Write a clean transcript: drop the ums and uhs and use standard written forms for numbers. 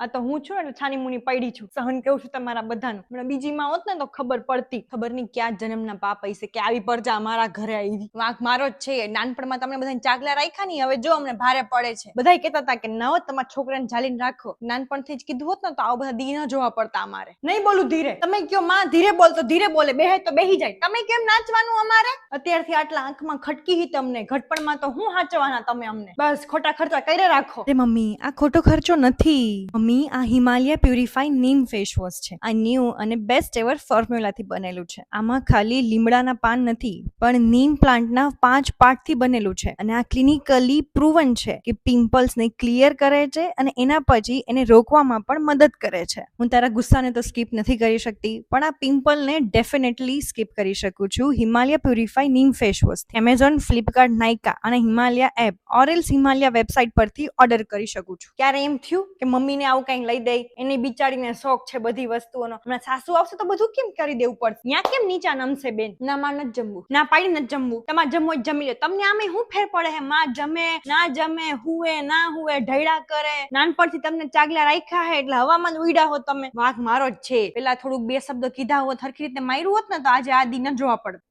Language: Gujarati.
આ તો હું છું ને છાની મુની પડી છું, સહન કેવું છું તમારા બધાનું. હમણાં બીજી માં હોત ને તો ખબર પડતી. ખબર નહીં ક્યાં જન્મના પાપ હશે કે આવી પરજા મારા ઘરે આવી. વાંક મારો જ છે. નાનપણમાં તમને બધાને ચાગલા રાખ્યા નહીં, હવે જો અમને ભારે પડે છે. બધા કહેતા હતા કે ના તમારા છોકરાને જાલીને રાખો. નાનપણથી જ કીધું હોત ને તો આવા બધા દી ન જોવા પડતા અમારે. નહીં બોલું ધીરે. તમે કયો માં ધીરે બોલ તો ધીરે બોલે, બેહે તો બેહી જાય. તમે કેમ નાચવાનું અમારે? અત્યારથી આટલા આંખમાં ખટકી હી તમને. ઘટપણમાં તો હું હાચવાના તમે અમને. બસ ખોટા ખર્ચા કરે રાખો. મમ્મી આ ખોટો ખર્ચો નથી. મમ્મી આ હિમાલય પ્યુરિફાઈ નીમ ફેસ વોશ છે. આ ન્યૂ અને બેસ્ટ એવર ફોર્મ્યુલાથી બનેલું છે. આમાં ખાલી લીમડાના પાન નથી પણ નીમ પ્લાન્ટના 5 પાર્ટથી બનેલું છે. અને આ ક્લિનિકલી પ્રૂવન છે કે પિમ્પલ્સને ક્લિયર કરે છે અને એના પછી એને રોકવામાં પણ મદદ કરે છે. હું તારા ગુસ્સાને તો સ્કીપ નથી કરી શકતી પણ આ પિમ્પલને ડેફિનેટલી સ્કીપ કરી શકું છું. હિમાલય પ્યુરિફાઈ નીમ ફેસ વોશ એમેઝોન, ફ્લિપકાર્ટ, નાયકા અને હિમાલય એપ ઓરેલ્સ હિમાલય વેબસાઇટ પરથી ઓર્ડર કરી શકું છું. ક્યારે એમ થયું કે મમ્મીને આવું કઈ લઈ દે? એની બિચારીને શોખ છે બધી વસ્તુઓનો. હમણાં સાસુ આવશે તો બધું કેમ કરી દેવું પડશે? ત્યાં કેમ નીચા નમશે બેન? ના માં નથી જમવું, ના પાડી નથી જમવું. તમારે જમવું જમી લો. તમને આમે શું ફેર પડે હે? માં જમે ના જમે, હુએ ના હુએ, ઢૈડા કરે. નાનપણથી તમને ચાગલા રાખ્યા હે એટલે હવામાં જ ઉડ્યા હો તમે. વાંક મારો જ છે. પેલા થોડુંક બે શબ્દ કીધા હોત, હરખી રીતે માર્યું હોત ને તો આજે આ દી ન જોવા પડત.